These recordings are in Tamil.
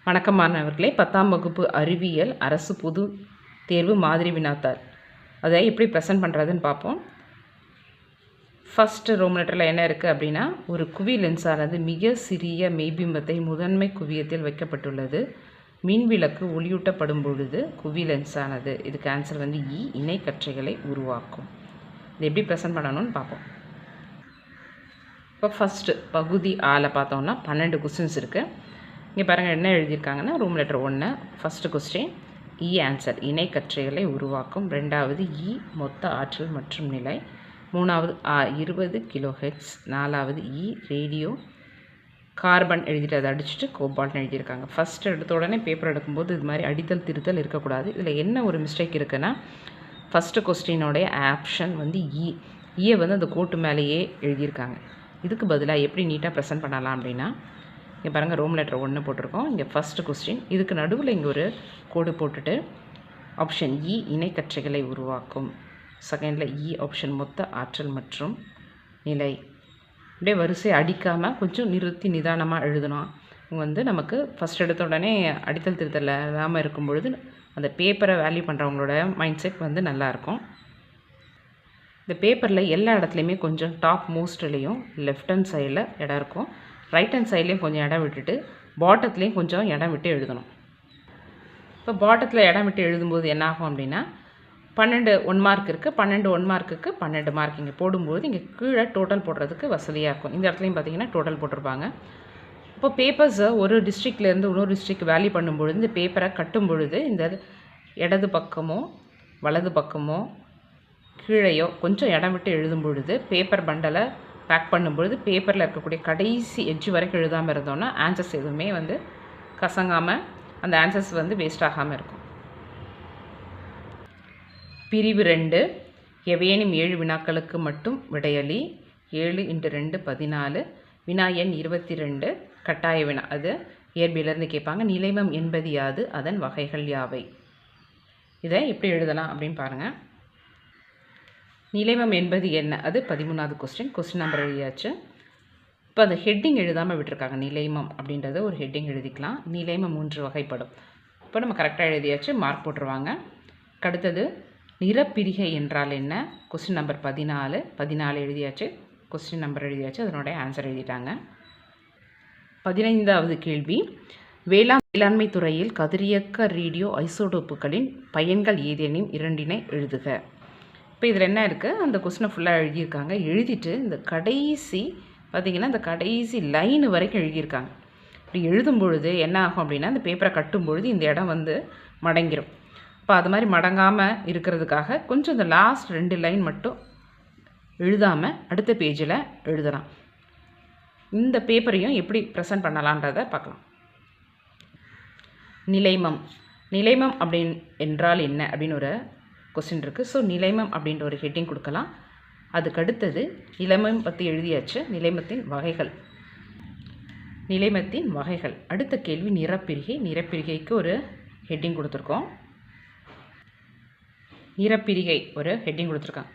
வணக்கம் மாணவர்களே, 10ஆம் வகுப்பு அறிவியல் அரசு பொது தேர்வு மாதிரி வினாத்தாள் அதை எப்படி ப்ரெசென்ட் பண்ணுறதுன்னு பார்ப்போம். ஃபஸ்ட்டு ரோம் லெட்டரில் என்ன இருக்குது அப்படின்னா, ஒரு குவி லென்ஸானது மிக சிறிய மெய்பிம்பத்தை முதன்மை குவியத்தில் வைக்கப்பட்டுள்ளது. மின்விளக்கு ஒளியூட்டப்படும் பொழுது குவி லென்ஸானது, இதுக்கு ஆன்சர் வந்து இணை கற்றைகளை உருவாக்கும். இது எப்படி ப்ரெசென்ட் பண்ணணும்னு பார்ப்போம். இப்போ ஃபஸ்ட்டு பகுதி ஆல பார்த்தோம்னா 12 கொஸ்டின்ஸ் இருக்குது. இங்கே பாருங்கள் என்ன எழுதியிருக்காங்கன்னா, room letter 1 first question answer இணை கற்றைகளை உருவாக்கும். ரெண்டாவது மொத்த ஆற்றல் மற்றும் நிலை. மூணாவது 20 கிலோஹெர்ட்ஸ். நாலாவது ரேடியோ கார்பன் எழுதிட்டு அதை அடிச்சுட்டு கோபால்ட்னு எழுதியிருக்காங்க. ஃபஸ்ட்டு எடுத்த உடனே பேப்பர் எடுக்கும்போது இது மாதிரி அடித்தல் திருத்தல் இருக்கக்கூடாது. இதில் என்ன ஒரு மிஸ்டேக் இருக்குன்னா, ஃபஸ்ட்டு கொஸ்டினோடைய ஆப்ஷன் வந்து ஈயை வந்து அந்த கோட்டு மேலேயே எழுதியிருக்காங்க. இதுக்கு பதிலாக எப்படி நீட்டாக ப்ரெசென்ட் பண்ணலாம் அப்படின்னா, இங்கே பாருங்கள் ரோம் லெட்டர் 1 போட்டிருக்கோம். இங்கே ஃபஸ்ட்டு கொஸ்டின், இதுக்கு நடுவில் இங்கே ஒரு கோடு போட்டுட்டு ஆப்ஷன் இணை கற்றைகளை உருவாக்கும். செகண்டில் ஆப்ஷன் மொத்த ஆற்றல் மற்றும் நிலை. அப்படியே வரிசை அடிக்காமல் கொஞ்சம் நிறுத்தி நிதானமாக எழுதணும். வந்து நமக்கு ஃபஸ்ட் எடுத்த உடனே அடித்தல் திருத்தல் இல்லாமல் இருக்கும் பொழுது அந்த பேப்பரை வேல்யூ பண்ணுறவங்களோட மைண்ட் செட் வந்து நல்லாயிருக்கும். இந்த பேப்பரில் எல்லா இடத்துலையுமே கொஞ்சம் டாப் மோஸ்ட்லேயும் லெஃப்ட் ஹேண்ட் சைடில் இடம் இருக்கும், ரைட் ஹேண்ட் சைட்லேயும் கொஞ்சம் இடம் விட்டுட்டு பாட்டத்துலேயும் கொஞ்சம் இடம் விட்டு எழுதணும். இப்போ பாட்டத்தில் இடம் விட்டு எழுதும்போது என்ன ஆகும் அப்படின்னா, 12 1 மார்க் இருக்குது, 12 1 மார்க்குக்கு 12 மார்க் இங்கே போடும்போது இங்கே கீழே டோட்டல் போடுறதுக்கு வசதியாக இருக்கும். இந்த இடத்துலையும் பார்த்திங்கன்னா டோட்டல் போட்டிருப்பாங்க. இப்போ பேப்பர்ஸை ஒரு டிஸ்ட்ரிக்ட்லேருந்து இன்னொரு டிஸ்ட்ரிக்ட் வேல்யூ பண்ணும்பொழுது இந்த பேப்பரை கட்டும் பொழுது இந்த இடது பக்கமோ வலது பக்கமோ கீழேயோ கொஞ்சம் இடம் விட்டு எழுதும் பொழுது பேப்பர் பண்டலை பேக் பண்ணும்பொழுது பேப்பரில் இருக்கக்கூடிய கடைசி எட்ஜ் வரைக்கும் எழுதாமல் இருந்தோன்னா ஆன்சர்ஸ் எதுவுமே வந்து கசங்காமல் அந்த ஆன்சர்ஸ் வந்து வேஸ்ட் ஆகாமல் இருக்கும். பிரிவு 2 எவையேனும் 7 வினாக்களுக்கு மட்டும் விடையளி. 7 × 2 14. வினா எண் 22 கட்டாய வினா, அது இயற்பியலிருந்து கேட்பாங்க. நிலைமம் என்பது யாது, அதன் வகைகள் யாவை? இதை எப்படி எழுதலாம் அப்படின்னு பாருங்கள். நிலைமம் என்பது என்ன, அது 13வது கொஸ்டின். கொஸ்டின் நம்பர் எழுதியாச்சு. இப்போ அந்த ஹெட்டிங் எழுதாமல் விட்டுருக்காங்க. நிலைமம் அப்படின்றத ஒரு ஹெட்டிங் எழுதிக்கலாம். நிலைமம் 3 வகைப்படும். இப்போ நம்ம கரெக்டாக எழுதியாச்சு, மார்க் போட்டுருவாங்க. அடுத்தது நிறப்பிரிகை என்றால் என்ன, கொஸ்டின் நம்பர் 14 எழுதியாச்சு, கொஸ்டின் நம்பர் எழுதியாச்சு, அதனுடைய ஆன்சர் எழுதிட்டாங்க. 15வது கேள்வி, வேளாண்மை துறையில் கதிரியக்க ரேடியோ ஐசோடோப்புகளின் பயன்கள் ஏதேனும் 2 எழுதுக. இப்போ இதில் என்ன இருக்குது, அந்த கொஸ்டினை ஃபுல்லாக எழுதியிருக்காங்க. எழுதிட்டு இந்த கடைசி பார்த்திங்கன்னா இந்த கடைசி லைன் வரைக்கும் எழுதியிருக்காங்க. இப்படி எழுதும் பொழுது என்ன ஆகும் அப்படின்னா, இந்த பேப்பரை கட்டும் பொழுது இந்த இடம் வந்து மடங்கிடும். இப்போ அது மாதிரி மடங்காமல் இருக்கிறதுக்காக கொஞ்சம் இந்த லாஸ்ட் 2 லைன் மட்டும் எழுதாமல் அடுத்த பேஜில் எழுதலாம். இந்த பேப்பரையும் எப்படி ப்ரெசென்ட் பண்ணலான்றதை பார்க்கலாம். நிலைமம் என்றால் என்ன அப்படின்னு ஒரு கொஸ்டின் இருக்குது. ஸோ நிலைமம் அப்படின்ற ஒரு ஹெட்டிங் கொடுக்கலாம். அதுக்கு அடுத்தது நிலைமம் பற்றி எழுதியாச்சு. நிலைமத்தின் வகைகள். அடுத்த கேள்வி நிறப்பிரிகைக்கு ஒரு ஹெட்டிங் கொடுத்துருக்கோம். நிறப்பிரிகை ஒரு ஹெட்டிங் கொடுத்துருக்காங்க.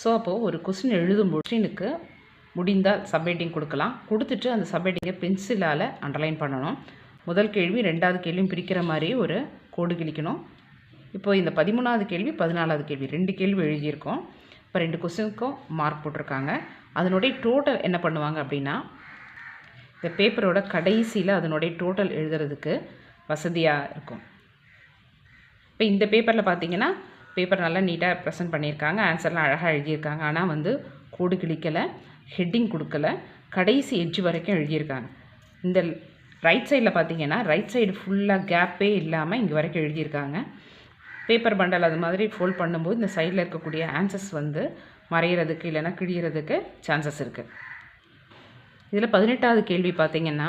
ஸோ அப்போது ஒரு கொஸ்டின் எழுதும் கொஸ்டினுக்கு முடிந்தால் சப்ஹெட்டிங் கொடுக்கலாம். கொடுத்துட்டு அந்த சப்ஹெட்டிங்கை பென்சிலால் அண்டர்லைன் பண்ணணும். முதல் கேள்வி 2வது கேள்வியும் பிரிக்கிற மாதிரி ஒரு கோடு கிழிக்கணும். இப்போது இந்த 13வது கேள்வி 14வது கேள்வி 2 கேள்வி எழுதியிருக்கோம். இப்போ 2 கொஸ்டினுக்கும் மார்க் போட்டிருக்காங்க. அதனுடைய டோட்டல் என்ன பண்ணுவாங்க அப்படின்னா, இந்த பேப்பரோட கடைசியில் அதனுடைய டோட்டல் எழுதுறதுக்கு வசதியாக இருக்கும். இப்போ இந்த பேப்பரில் பார்த்தீங்கன்னா பேப்பர் நல்லா நீட்டாக ப்ரெசென்ட் பண்ணியிருக்காங்க, ஆன்சர்லாம் அழகாக எழுதியிருக்காங்க. ஆனால் வந்து கோடு கிழிக்கலை, ஹெட்டிங் கொடுக்கலை, கடைசி எட்ஜ் வரைக்கும் எழுதியிருக்காங்க. இந்த ரைட் சைடில் பார்த்தீங்கன்னா ரைட் சைடு ஃபுல்லாக கேப்பே இல்லாமல் இங்கே வரைக்கும் எழுதியிருக்காங்க. பேப்பர் பண்டல் அது மாதிரி ஃபோல்ட் பண்ணும்போது இந்த சைடில் இருக்கக்கூடிய ஆன்சர்ஸ் வந்து மறைகிறதுக்கு இல்லைனா கிழிகிறதுக்கு சான்சஸ் இருக்குது. இதில் 18வது கேள்வி பார்த்திங்கன்னா,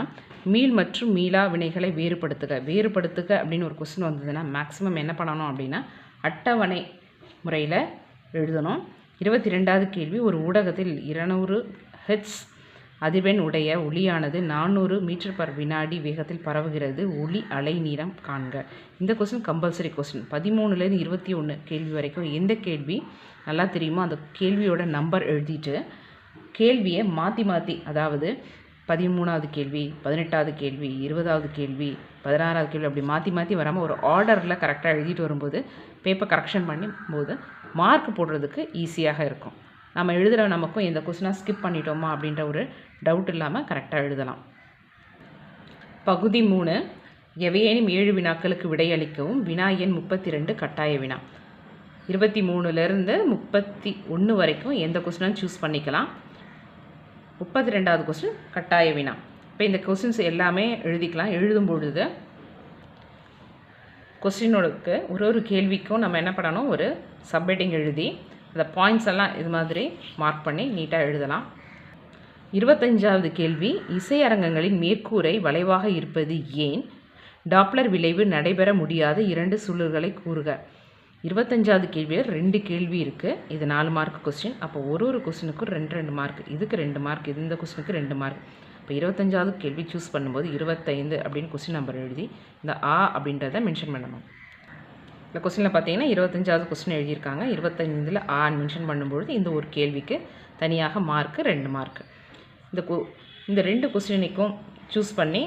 மீள் மற்றும் மீளா வினைகளை வேறுபடுத்துக அப்படின்னு ஒரு கொஸ்டின் வந்ததுன்னா மேக்ஸிமம் என்ன பண்ணணும் அப்படின்னா அட்டவணை முறையில் எழுதணும். 22வது கேள்வி, ஒரு ஊடகத்தில் 200 ஹெர்ட்ஸ் அதிர்வெண் உடைய ஒளியானது 400 மீட்டர்/வினாடி வேகத்தில் பரவுகிறது. ஒளி அலை நீளம் காண்க. இந்த கொஸ்டின் கம்பல்சரி கொஸ்டின். 13லேருந்து 21 கேள்வி வரைக்கும் எந்த கேள்வி நல்லா தெரியுமோ அந்த கேள்வியோட நம்பர் எழுதிட்டு கேள்வியை மாற்றி அதாவது 13வது கேள்வி, 18வது கேள்வி, 20வது கேள்வி, 16வது கேள்வி அப்படி மாற்றி மாற்றி வராமல் ஒரு ஆர்டரில் கரெக்டாக எழுதிட்டு வரும்போது பேப்பர் கரெக்ஷன் பண்ணும்போது மார்க் போடுறதுக்கு ஈஸியாக இருக்கும். நம்ம எழுதுகிற நமக்கும் இந்த கொஸ்டினாக ஸ்கிப் பண்ணிட்டோமா அப்படின்ற ஒரு டவுட் இல்லாமல் கரெக்டாக எழுதலாம். பகுதி 3 எவையேனும் 7 வினாக்களுக்கு விடையளிக்கவும். வினா எண் 32 கட்டாய வினா. 23லேருந்து 31 வரைக்கும் எந்த கொஸ்டினாலும் சூஸ் பண்ணிக்கலாம். 32வது கொஸ்டின் கட்டாய வினா. இப்போ இந்த கொஸ்டின்ஸ் எல்லாமே எழுதிக்கலாம். எழுதும் பொழுது கொஸ்டினோடக்கு ஒரு கேள்விக்கும் நம்ம என்ன பண்ணணும், ஒரு சப்ஹெட்டிங் எழுதி அந்த பாயிண்ட்ஸ் எல்லாம் இது மாதிரி மார்க் பண்ணி நீட்டாக எழுதலாம். 25வது கேள்வி, இசையரங்கங்களின் மேற்கூரை வளைவாக இருப்பது ஏன்? டாப்ளர் விளைவு நடைபெற முடியாத 2 சூழல்களை கூறுக. 25வது கேள்வியில் 2 கேள்வி இருக்குது. இது 4 மார்க் கொஸ்டின். அப்போ ஒரு கொஸ்டினுக்கும் 2 மார்க். இதுக்கு 2 மார்க், இந்த கொஸ்டினுக்கு 2 மார்க். இப்போ 25வது கேள்வி சூஸ் பண்ணும்போது 25 அப்படின்னு கொஸ்டின் நம்பர் எழுதி இந்த ஆ அப்படின்றத மென்ஷன் பண்ணணும். இந்த கொஸ்டினில் பார்த்தீங்கன்னா 25வது கொஸ்டின் எழுதியிருக்காங்க. 25ல் ஆன்னு மென்ஷன் பண்ணும்பொழுது இந்த ஒரு கேள்விக்கு தனியாக மார்க்கு 2 மார்க்கு. இந்த 2 கொஸ்டினுக்கும் சூஸ் பண்ணி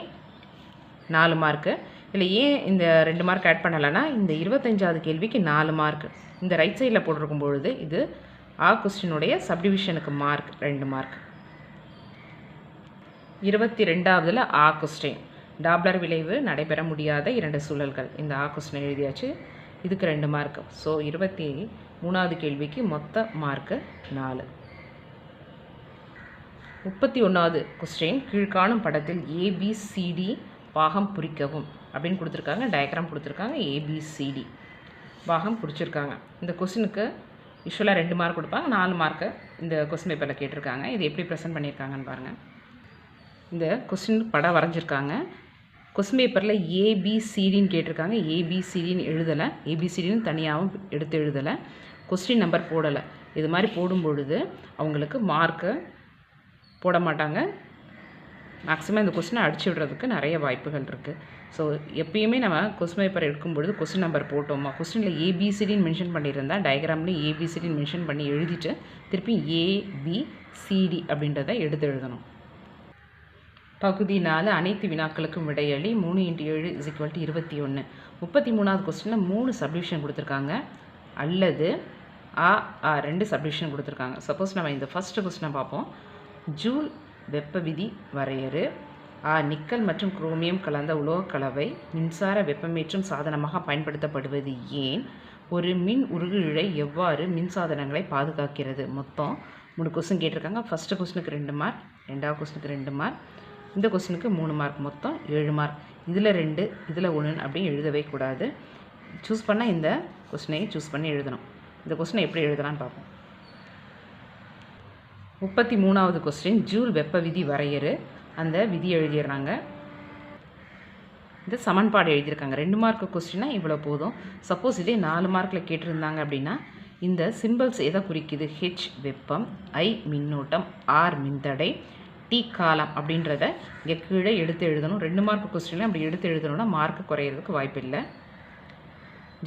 4 மார்க்கு. இதில் ஏன் இந்த 2 மார்க் ஆட் பண்ணலைன்னா இந்த 25வது கேள்விக்கு 4 மார்க் இந்த ரைட் சைடில் போட்டிருக்கும் பொழுது இது ஆ கொஸ்டினுடைய சப்டிவிஷனுக்கு மார்க் 2 மார்க். 22வதுல ஆ கொஸ்டின், டாப்ளர் விளைவு நடைபெற முடியாத 2 சூழல்கள். இந்த ஆ கொஸ்டின் எழுதியாச்சு. இதுக்கு 2 மார்க். ஸோ 23வது கேள்விக்கு மொத்த மார்க்கு 4. 31வது கொஸ்டின், கீழ்காணும் படத்தில் ஏபிசிடி பாகம் குறிக்கவும் அப்படின்னு கொடுத்துருக்காங்க. டயக்ராம் கொடுத்துருக்காங்க. ஏபிசிடி பாகம் குறிச்சிருக்காங்க. இந்த கொஸ்டினுக்கு யூஸ்வலாக 2 மார்க் கொடுப்பாங்க. 4 மார்க்கு இந்த கொஸ்டின் பேப்பரில் கேட்டிருக்காங்க. இது எப்படி ப்ரெசென்ட் பண்ணியிருக்காங்கன்னு பாருங்கள். இந்த கொஸ்டின் படம் வரைஞ்சிருக்காங்க. கொஸ்டின் பேப்பரில் ஏபிசிடின்னு கேட்டிருக்காங்க. ஏபிசிடின்னு எழுதலை, ஏபிசிடின்னு தனியாகவும் எடுத்து எழுதலை, கொஸ்டின் நம்பர் போடலை. இது மாதிரி போடும்பொழுது அவங்களுக்கு மார்க்கு போட மாட்டாங்க. மேக்ஸிமம் இந்த கொஸ்டினை அடிச்சு விடுறதுக்கு நிறைய வாய்ப்புகள் இருக்குது. ஸோ எப்பயுமே நம்ம கொஸ்டின் பேப்பர் எடுக்கும்பொழுது கொஸ்டின் நம்பர் போட்டோமா, கொஸ்டினில் ஏபிசிடின்னு மென்ஷன் பண்ணியிருந்தால் டயக்ராம்லேயும் ஏபிசிடின்னு மென்ஷன் பண்ணி எழுதிட்டு திருப்பி ஏபிசிடி அப்படின்றத எடுத்து எழுதணும். பகுதி 4 அனைத்து வினாக்களுக்கும் விடையளி. 3 × 7 = 21. 33வது கொஸ்டினில் 3 சப்டிவிஷன் கொடுத்துருக்காங்க. அல்லது 2 சப்டிவிஷன் கொடுத்துருக்காங்க. சப்போஸ் நம்ம இந்த ஃபஸ்ட்டு கொஸ்டினை பார்ப்போம். ஜூல் வெப்ப விதி வரையறு. நிக்கல் மற்றும் குரோமியம் கலந்த உலோக கலவை மின்சார வெப்பமேற்றும் சாதனமாக பயன்படுத்தப்படுவது ஏன்? ஒரு மின் உருகு இழை எவ்வாறு மின்சாதனங்களை பாதுகாக்கிறது? மொத்தம் 3 கொஸ்டின் கேட்டிருக்காங்க. ஃபஸ்ட்டு கொஸ்டினுக்கு 2 மார்க், 2வது கொஸ்டினுக்கு 2 மார்க், இந்த கொஸ்டினுக்கு 3 மார்க், மொத்தம் 7 மார்க். இதில் 2 இதில் 1 அப்படின்னு எழுதவே கூடாது. சூஸ் பண்ணால் இந்த கொஸ்டினையும் சூஸ் பண்ணி எழுதணும். இந்த கொஸ்டினை எப்படி எழுதலான்னு பார்ப்போம். 33வது கொஸ்டின், ஜூல் வெப்ப விதி வரையறு. அந்த விதி எழுதிடுறாங்க. இந்த சமன்பாடு எழுதியிருக்காங்க. 2 மார்க் கொஸ்டினா இவ்வளோ போதும். சப்போஸ் இதே 4 மார்க்கில் கேட்டிருந்தாங்க அப்படின்னா இந்த சிம்பிள்ஸ் எதை குறிக்குது? ஹெச் வெப்பம், ஐ மின்னோட்டம், ஆர் மின்தடை, டி காலம் அப்படின்றத இங்கே கீழே எடுத்து எழுதணும். 2 மார்க் கொஸ்டினில் அப்படி எடுத்து எழுதணும்னா மார்க் குறையிறதுக்கு வாய்ப்பு இல்லை.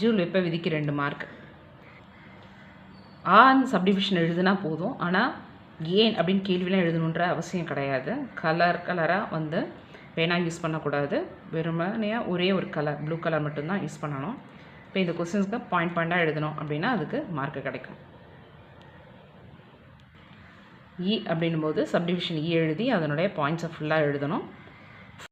ஜூல் வெப்ப விதிக்கு 2 மார்க். ஆன் சப்டிவிஷன் எழுதுனா போதும். ஆனால் ஏன் அப்படின்னு கேள்விலாம் எழுதணுன்ற அவசியம் கிடையாது. கலராக பேனா யூஸ் பண்ணக்கூடாது. வெறுமனையாக ஒரே ஒரு கலர், ப்ளூ கலர் மட்டும்தான் யூஸ் பண்ணணும். இப்போ இந்த கொஸ்டின்ஸ்க்கு பாயிண்டாக எழுதணும் அப்படின்னா அதுக்கு மார்க்கு கிடைக்கும். அப்படின்னும் போது சப்டிவிஷன் எழுதி அதனுடைய பாயிண்ட்ஸை ஃபுல்லாக எழுதணும்.